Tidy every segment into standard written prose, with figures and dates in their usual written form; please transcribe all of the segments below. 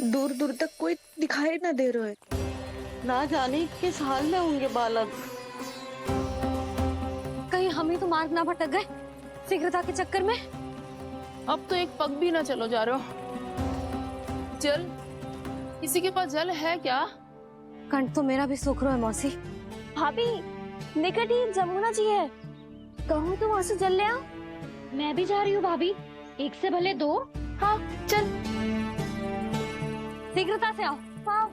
दूर दूर तक कोई दिखाई ना दे रहा है। ना जाने किस हाल में होंगे बालक। कहीं हम ही तो मार्ग ना भटक गए शीघ्रता के चक्कर में। अब तो एक पग भी ना चलो जा रहे हो। जल, किसी के पास जल है क्या? कंठ तो मेरा भी सूख रहा है मौसी। भाभी, निकट ही जमुना जी है, कहूँ तो वहाँ से जल ले आओ। मैं भी जा रही हूँ भाभी, एक से भले दो। हाँ चल। शीघ्रता से आओ। हाँ।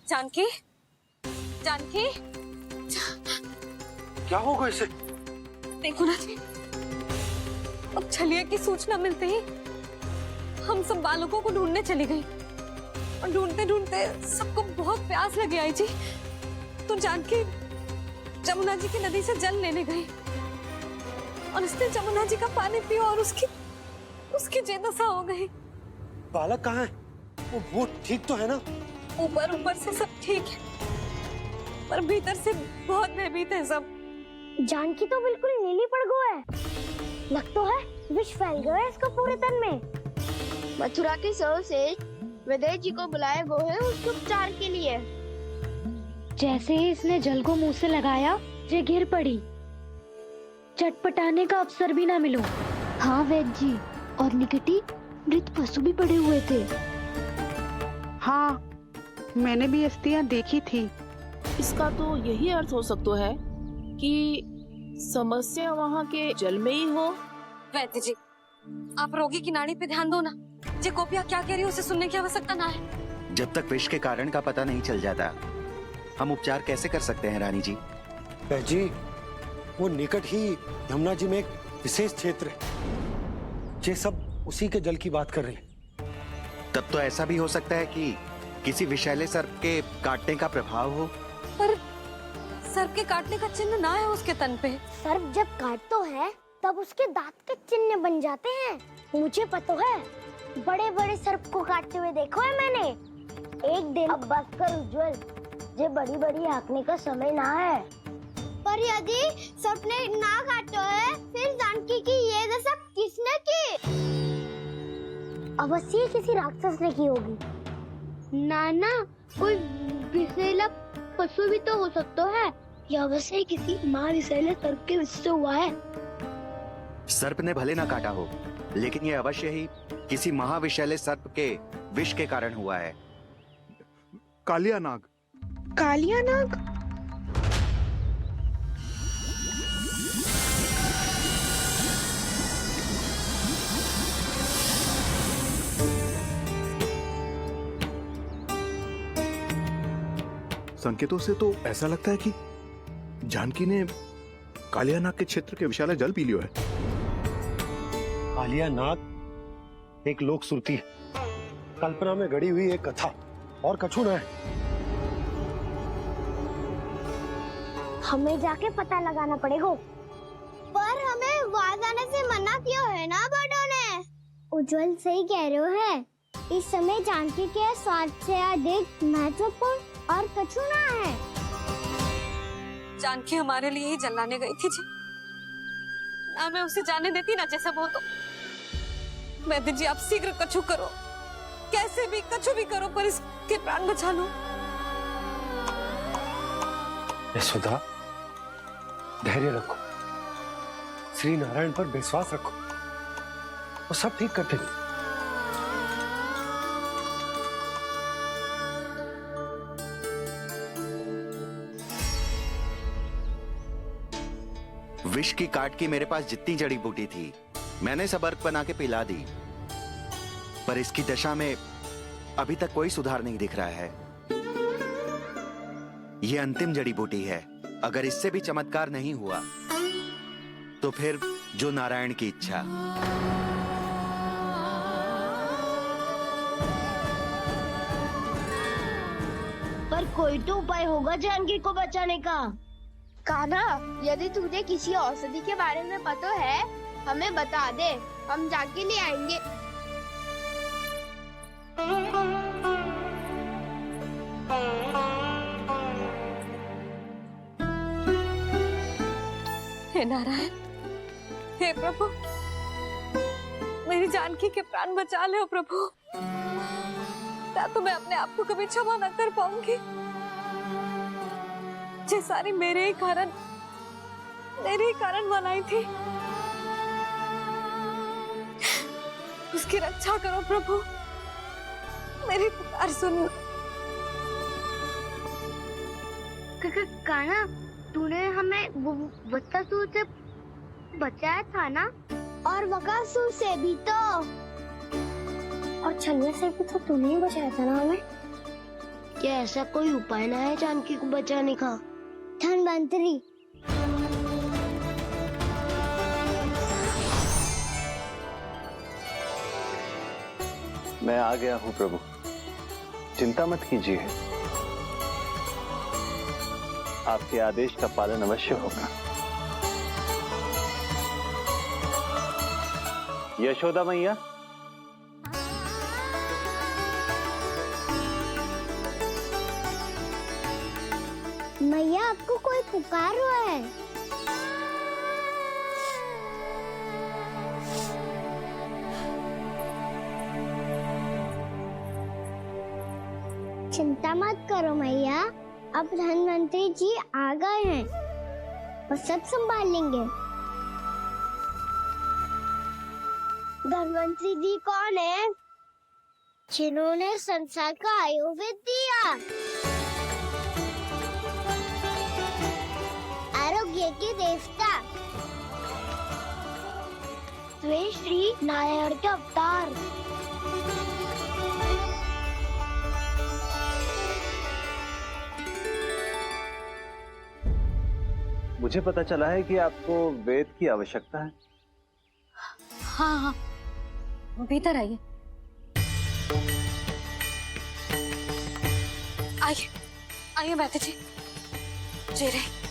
जानकी, जानकी, क्या होगा इसे? देखो ना जी, अब छलिया की सूचना मिलते ही हम सब बालकों को ढूंढने चली गई और ढूंढते ढूंढते सबको बहुत प्यास लगी आई जी। तो जानकी जमुना जी की नदी से जल लेने गई और उसने जमुना जी का पानी पिया और उसकी जेदशा हो गई। बालक कहाँ है? वो ठीक तो है ना? ऊपर ऊपर से सब ठीक है पर भीतर से बहुत भयभीत है सब। जानकी तो बिल्कुल नीली पड़ गो है, लग तो है विष फैल गया है इसको पूरे तन में। मथुरा के सौ से विदेश जी को बुलाए गो है उसके उपचार के लिए। जैसे ही इसने जल को मुंह से लगाया, ये गिर पड़ी। चटपटाने का अवसर भी ना मिलो। हाँ वैद्य जी, और निकटी मृत पशु भी पड़े हुए थे। हाँ, मैंने भी अस्थियां देखी थी। इसका तो यही अर्थ हो सकता है कि समस्या वहाँ के जल में ही हो। वैद्य जी, आप रोगी की नाड़ी पे ध्यान दो ना। जे गोपिया क्या कह रही है उसे सुनने की आवश्यकता ना है। जब तक विष के कारण का पता नहीं चल जाता, हम उपचार कैसे कर सकते हैं रानी जी? बहन जी, वो निकट ही यमुना जी में एक विशेष क्षेत्र है। ये सब उसी के जल की बात कर रही है। तब तो ऐसा भी हो सकता है कि किसी विषैले सर्प के काटने का प्रभाव हो। पर सर्प के काटने का चिन्ह ना है उसके तन पे। सर्प जब काटतो है तब उसके दांत के चिन्ह बन जाते हैं। मुझे पता है, बड़े बड़े सर्प को काटते हुए देखो है मैंने। एक दिन अब बस कर उज्जवल, ये बड़ी बड़ी हाँकने का समय ना है। पर यदि सर्प ने ना काटो है, फिर जानकी की ये दशा किसने की? अवश्य किसी राक्षस ने की होगी। नाना, कोई विषैला पशु भी तो हो सकता है। यह अवश्य किसी महाविषैले सर्प के विष से हुआ है। सर्प ने भले ना काटा हो, लेकिन ये अवश्य ही किसी महाविषैले सर्प के विष के कारण हुआ है। कालिया नाग। कालिया नाग? संकेतों से तो ऐसा लगता है कि जानकी ने कालिया नाग के क्षेत्र के विशाल जल पी लियो है। कालिया नाग एक लोक श्रुति है, कल्पना में गढ़ी हुई एक कथा, और कछु न है। हमें जाके पता लगाना पड़ेगा। पर हमें वहाँ जाने से मना किया है ना बड़ों ने। उज्जवल सही कह रहे हो है। इस समय जानकी के स्वास्थ्य से अधिक महत्वपूर्ण और कछु ना है। जानकी हमारे लिए ही जलाने गई थी जी। ना मैं उसे जाने देती ना जैसा वो तो। वैद्य जी, आप शीघ्र कछु करो, कैसे भी कछु भी करो, पर इसके प्राण बचा लो। यशोदा, धैर्य रखो, श्री नारायण पर विश्वास रखो, वो सब ठीक कर देंगे। विष की काट की मेरे पास जितनी जड़ी बूटी थी मैंने सब अर्क बना के पिला दी, पर इसकी दशा में अभी तक कोई सुधार नहीं दिख रहा है। यह अंतिम जड़ी बूटी है, अगर इससे भी चमत्कार नहीं हुआ तो फिर जो नारायण की इच्छा। पर कोई तो उपाय होगा जानकी को बचाने का। कान्हा, यदि तुझे किसी औषधि के बारे में पता है हमें बता दे, हम जाके ले आएंगे। हे नारायण, हे प्रभु, मेरी जानकी के प्राण बचा ले प्रभु। मैं तो मैं अपने आप को कभी क्षमा न कर पाऊंगी। ये सारी मेरे ही कारण बनाई थी। उसकी रक्षा करो प्रभु, मेरी पुकार सुनो। कान्हा, तूने हमें वत्सासुर से बचाया था ना? और बकासुर से भी तो। और छलिया से भी तो तूने ही बचाया था ना हमें? क्या ऐसा कोई उपाय ना है जानकी को बचाने का? धनवंतरी, मैं आ गया हूँ प्रभु, चिंता मत कीजिए, आपके आदेश का पालन अवश्य होगा। यशोदा मैया, मैया आपको कोई पुकार रहा है। चिंता मत करो मैया, अब धनवंतरी जी आ गए हैं, वो सब संभाल लेंगे। धनवंतरी जी कौन है? जिन्होंने संसार का आयुर्वेद दिया, आरोग्य के देवता, वे श्री नारायण के अवतार। मुझे पता चला है कि आपको वेद की आवश्यकता है। हाँ हाँ, भीतर आइए। आइए आइए बैठे जी। जी रहे।